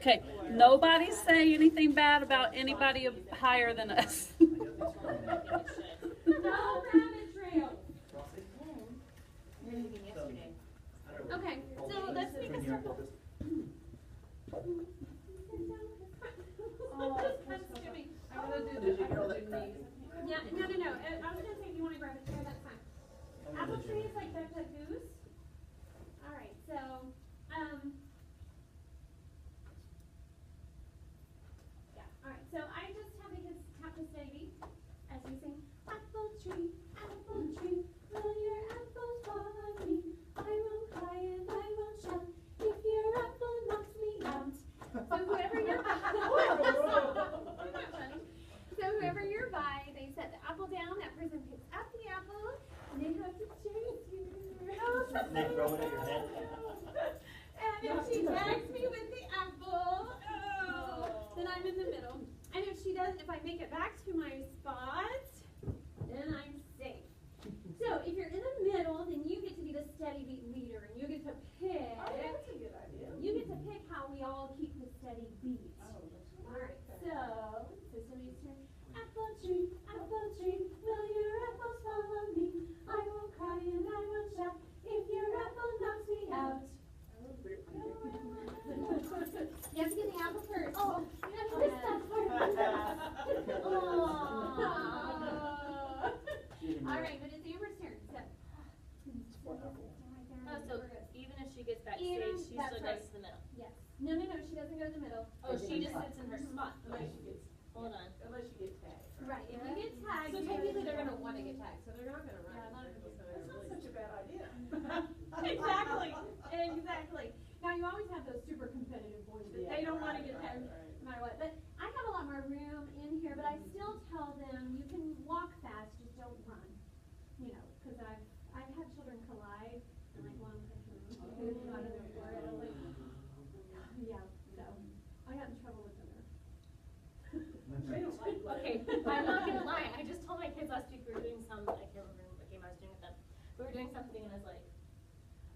Okay, nobody say anything bad about anybody higher than us. No rabbit trails. Okay, so let's make a circle. I'm skipping. I'm gonna do knees. Yeah, no. I was gonna say if you want to grab a chair, that's fine. Apple tree is like Duck Duck Goose. All right, so yeah. All right, so I just have the kids tap the steady beat as we sing. Apple tree, will your apples fall on me? I won't cry and I won't shout if your apple knocks me out. So whoever you're by, they set the apple down. That person picks up the apple, and they have to chase you. They throw it at your head. And if she tags me with the apple, then I'm in the middle. And if she doesn't, if I make it back to my spot, then I'm safe. So if you're in the middle, then you get to be the steady beat leader, and you get to pick. Oh, that's a good idea. You get to pick how we all keep the steady beat. Oh, all right. So somebody's turn. Apple tree, will your apples fall on me? I won't cry and I won't shout if your apple knocks me out. You have to get the apple first. Oh, you have to miss that part. All right, but it's Amber's turn. So even if she gets backstage, she still goes to the middle. Yes. No, she doesn't go to the middle. Oh, she just sits in her spot. Hold on. Unless you get tagged. Right. If you get tagged, So technically they're going to want to get tagged, so they're not going to run. Yeah, a lot of people That's not such a bad idea. Exactly. Now you always have those super competitive boys that they don't want to get tagged no matter what. But I have a lot more room in here, but I still tell them you can walk fast, just don't run. You know, because I've had children collide and like one person out of their forehead. I was like, yeah. So I got in trouble with them. Okay, I'm not gonna lie. I just told my kids last week we were doing some. I can't remember what game I was doing with them. We were doing something and I was like,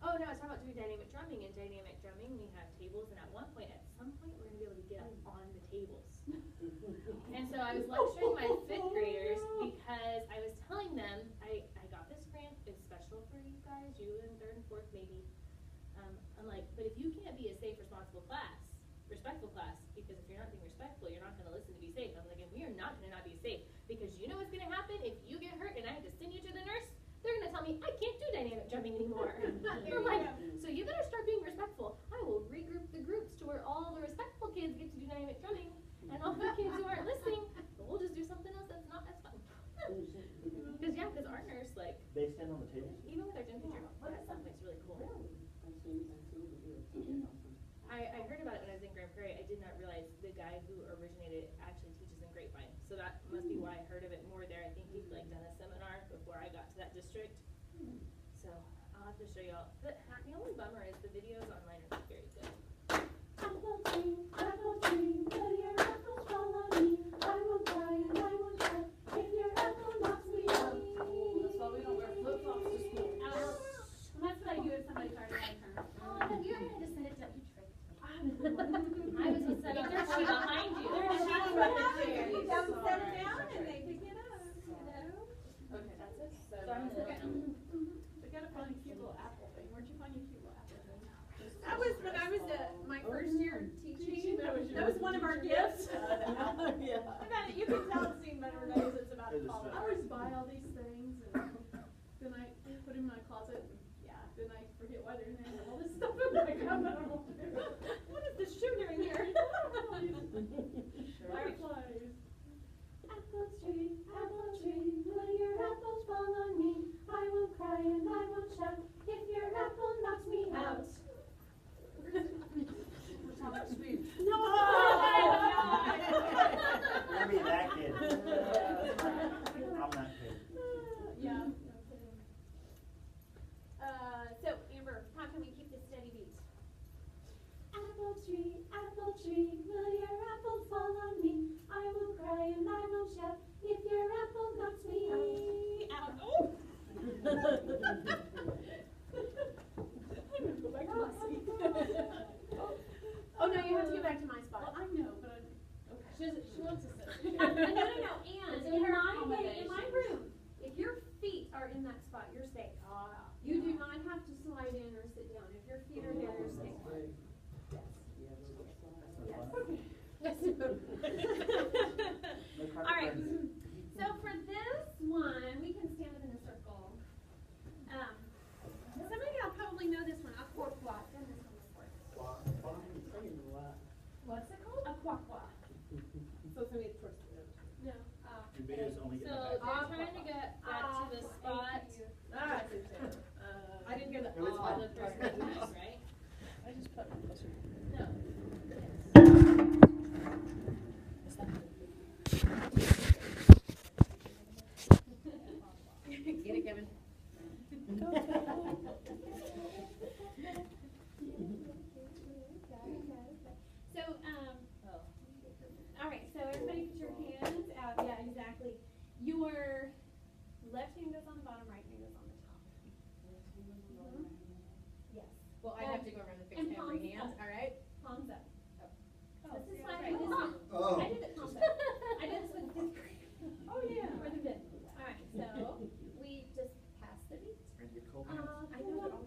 oh no, I was talking about doing dynamic drumming. And dynamic drumming, we have tables, and at some point, we're gonna be able to get up on the tables. And so I was lecturing my 5th graders because I was telling them I got this grant. It's special for you guys, you in 3rd and 4th maybe. I'm like, but if you can't be a safe, respectful class, because if you're not being respectful, you're not going to listen to be safe. I'm like, and we are not going to not be safe, because you know what's going to happen if you get hurt and I have to send you to the nurse? They're going to tell me I can't do dynamic drumming anymore. I'm like, so you better start being respectful. I will regroup the groups to where all the respectful kids get to do dynamic drumming, and all the kids who aren't listening, we'll just do something else that's not as fun. Because our nurse, like, they stand on the table? Even with our gym teacher, that stuff makes really cool. I heard about it when I was in Grand Prairie. I did not realize the guy who originated it actually teaches in Grapevine. So that must be why I heard of it more there. I think he'd like done a seminar before I got to that district. So I'll have to show y'all. The only bummer is the videos online are not very good. Apple tree, will your apples fall on me? I won't cry and I won't shout if your apple knocks me out. That's why we don't wear flip-flops to school. And that's what I do if somebody's already out of turn. Oh, you ever had to send it to you tricked. I was just set up their sheet behind you. There's a sheet behind you. You have them set it down and they pick it up. You know? Okay, that's it. So I'm gonna sit down. We got to find a cute little apple thing. Where'd you find your cute little apple thing? That was when I was my first year teaching. That was one of our gifts. Yeah. You can tell it's seen better days. It's about to fall I apart. always buy all these things and then I put them in my closet and then I forget why they're in there. All this stuff in my cupboard. What is this shoe doing here? Fireflies. Apple tree, will your apples fall on me? I won't cry and I won't shout if your apple knocks me out. Sweet. No! You're be that kid. I'm that kid. Yeah. So Amber, how can we keep this steady beat? Apple tree, will your apple fall on me? I won't cry and I won't shout if your apple knocks me out. Oh! I'm gonna go back to my seat. Oh no, you have to get back. back to my spot. Well, I know, but she wants to sit. No. And It's in her my accommodation. room, if your feet are in that spot, you're safe. You do not have to slide in or sit down. If your feet are there, you're safe. Yes. All right. So for this one, we can stand up in a circle. Some of y'all probably know this one. Aquaqua. Done this one before. What's it called? Aquaqua. So it's gonna be towards the end. No. Your video's only So getting they're back. trying to get back to the spot. Ah, I didn't hear the It was ah. fine. The first time, right? I just put it closer. No. Get it, Kevin. So, all right, so everybody put your hands out. Yeah, exactly. Your left hand goes on the bottom, right hand goes on the top. Yes. Well, I have to go around and fix And every palms hand, up. all right? Palms up. This is why I right. did this one. Oh. I did it palms up. I did this with fifth grade. Oh, yeah. For the fifth. All right, so we just pass the beat. And your cold hands. I know it all.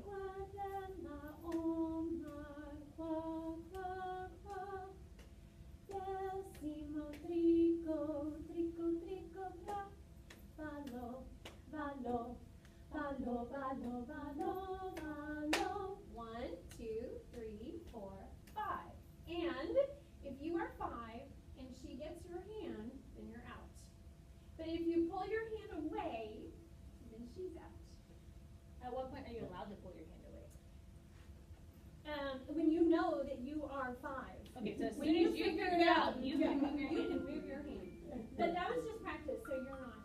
Decimo trico, trico, trico, tra. Ballo, ballo, ballo, ballo, ballo, ballo. 1, 2, 3, 4, 5. And if you are 5 and she gets your hand, then you're out. But if you pull your hand away, then she's out. At what point are you allowed to pull your hand away? When you know that you are 5. Okay, so as When soon you as you figure figure it out, you yeah, can move your you hand. can move your hand. But that was just practice, so you're not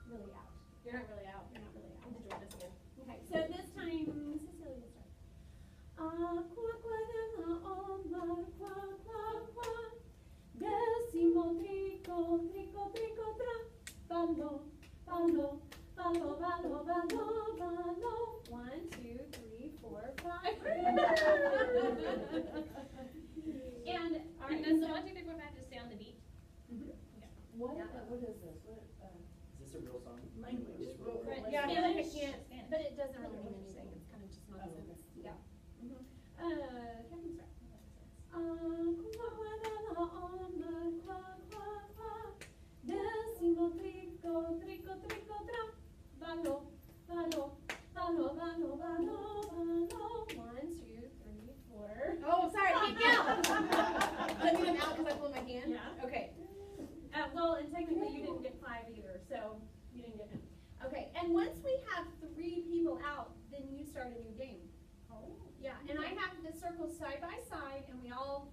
really out. You're not really out. You're not really I out. have to join this again. Okay, so this time, Cecilia will start. Aquaqua de la omar, qua, qua, qua. Decimo trico, trico, trico, tra. Ballo, ballo, ballo, ballo, ballo, ballo. 1, 2, 3, 4, 5. And All right, does the 1, 2, 3, 4, 5 just stay on the beat? What is this? What, Is this a real song? Language. It's real. Right. Yeah, I feel like I Spanish. can't. Spanish. But it doesn't really mean anything. It's kind of just nonsense. Yeah. Kevin, start. Aquaqua de la omar, qua, qua, qua. Decimo trico, trico, trico, tra. Ballo, ballo, ballo, ballo, ballo, ballo. 1, 2, 3, 4. Oh, sorry, keep going. Let me out because I pulled my hand? Yeah. Okay. Well, and technically you didn't get 5 either, so you didn't get him. Okay, and once we have 3 people out, then you start a new game. Oh. Yeah, and I have the circles side by side, and we all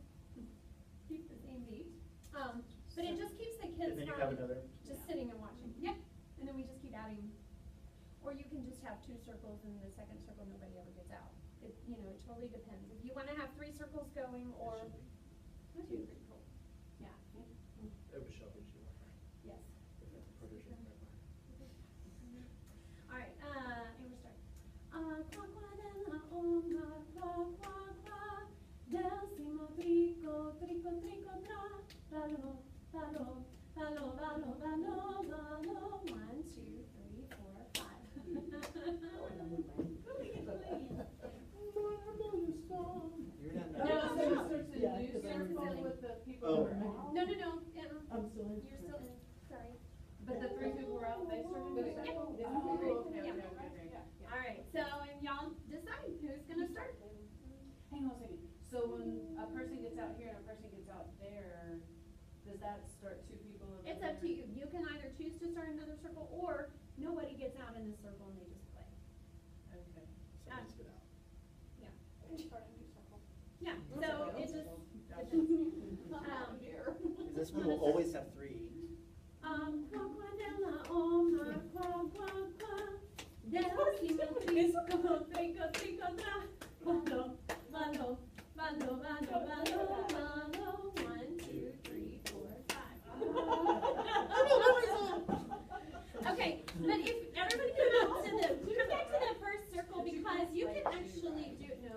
keep the same beat. But it just keeps the kids And then you from have another. just sitting and watching. Yep. And then we just keep adding. Or you can just have 2 circles, and the second circle nobody ever gets out. It totally depends. If you want to have 3 circles going, or 2, 3, 4. Yeah. It was Shelby, she won. Yes. Producer. All right, and we're starting. Aquaqua de la omar, qua, qua, qua. Decimo trico, trico, trico, tra. Ballo, ballo, ballo, ballo, ballo, ballo. 1, 2, 3, 4, 5. You're not No, nervous. no, no. Starts a Yeah, new because circle everybody- with the people. Oh. who are out. No. I'm still in. You're still in. Sorry. But the 3 people were out, they started Yeah. the circle? Yeah. Oh, okay, Yeah. okay, okay. Yeah. All right, so and y'all decide who's gonna start. Hang on a second. So when a person gets out here and a person gets out there, does that start 2 people over It's up to there? you. You can either choose to start another circle, or nobody gets out in this circle and they just play. Okay. Somebody's get out. Yeah, so it just depends. This one will always have 3. Aquaqua de la omar, qua, qua, qua. Decimo trico, trico, trico, tra. Ballo, ballo, ballo, ballo, ballo, ballo. 1, 2, 3, 4, 5. Okay, but if everybody come back to the first circle, because you can actually do, no.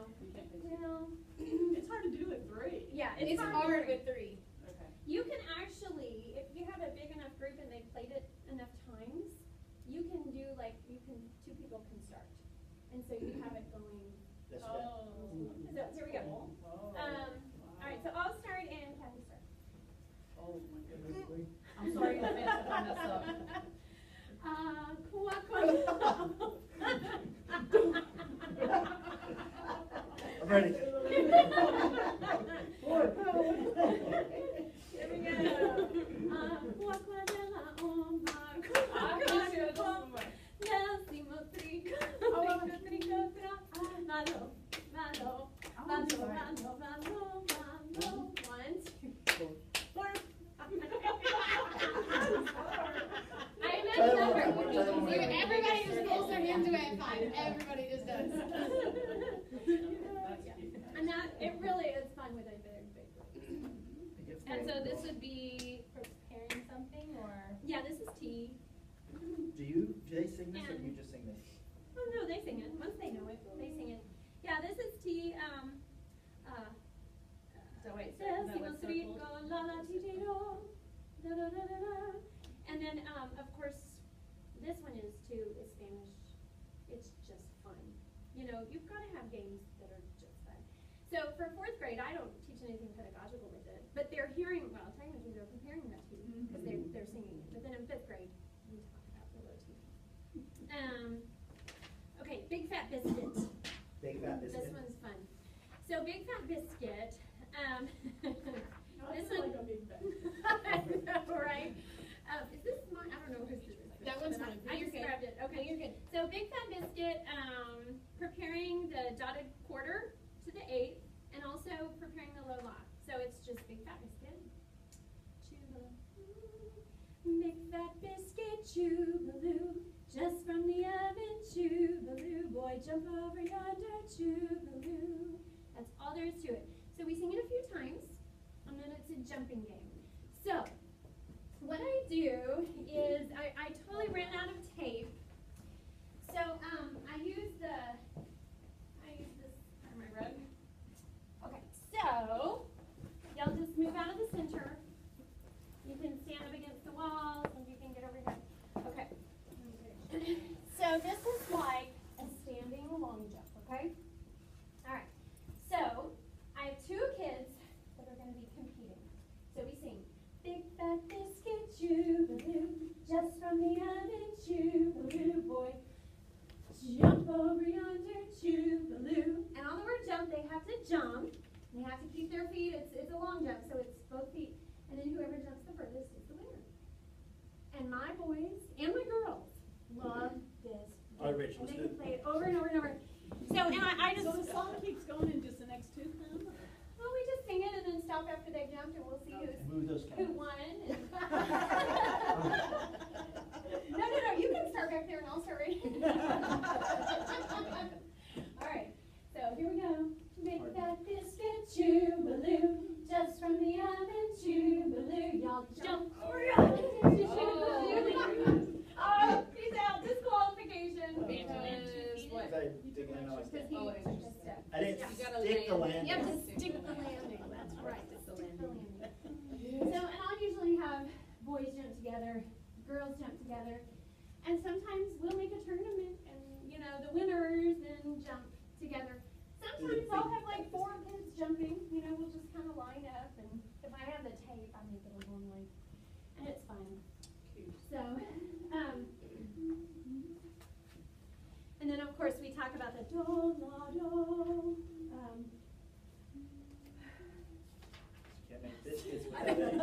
Well, It's hard to do at 3. yeah, It's hard. hard with 3. Okay. You can actually, if you have a big enough group and they played it enough times, you can do like, two people can start. And so you have it going. This way. So here we go. All right, so I'll start and Kathy start. Oh my goodness. I'm sorry in advance if I mess up. I'm ready. Here we go. Everybody just pulls their hands away at 5. Everybody just does. And that, it really is fun with a big group. And so this would be preparing something, or? Yeah, this is T. Do they sing this or do you just sing this? Oh no, they sing it. Once they know it, they sing it. Yeah, this is T. So wait, so Del is that si no what's street circled? go la la ti ti do, da da da da da. And then of course this one is Spanish. It's just fun. You know, you've got to have games that are just fun. So for 4th grade, I don't teach anything pedagogical with it, but they're hearing, well, technically they're comparing that to because they're singing it. But then in 5th grade, we talk about the low T. Okay, Big Fat Biscuit. Big Fat This Biscuit? one's fun. So Big Fat Biscuit, this one, Like a big bag. I know, right? Is this mine? I don't know whose this is. That one's but mine. I You're just good. grabbed it. Okay, You're good. So Big Fat Biscuit, preparing the dotted quarter to the 8th, and also preparing the low la. So it's just Big Fat Biscuit. Big Fat Biscuit, choo-baloo, just from the oven, choo-baloo, boy jump over yonder, choo-baloo. That's all there is to it. So we sing it a few times, and then it's a jumping game. So, what I do is, I totally ran out of tape. So, I use this, my rug. Okay, so, y'all just move out of the center. You can stand up against the walls, and you can get over here. Okay. So, this is like a standing long jump, okay? All right. So, I have 2 kids that are going to be competing. So we sing, Big Fat Biscuit, choo-baloo, just from the oven, choo-baloo, boy, jump over yonder, choo-baloo. And on the word jump, they have to jump. They have to keep their feet. It's a long jump, so it's both feet. And then whoever jumps the furthest is the winner. And my boys and my girls love this. All right, Rich, And let's they do can it. play it over and over and over. So, and I just... So the song keeps going in just the next 2 then? Well, we just sing it and then stop after they've jumped, and we'll see Move those who cans. won. No, you can start back there and I'll start right here. All right, so here we go. Make that biscuit, choo-baloo, just from the oven, choo-baloo, y'all jump around, choo-baloo. Oh, he's out, disqualification. Because what? I digging in like that. Oh, it's just- I didn't Yeah. You gotta stick the land. landing. You have to stick the landing, that's right. Stick the Stick landing. So, and I'll usually have boys jump together, girls jump together, and sometimes we'll make a tournament, and, you know, the winners then jump together. Sometimes I'll have like 4 kids jumping, you know, we'll just kind of line up, and if I have the tape, I make it a long way, and it's fun. So, and then of course we talk about the do, la, do, Can't make biscuits without that.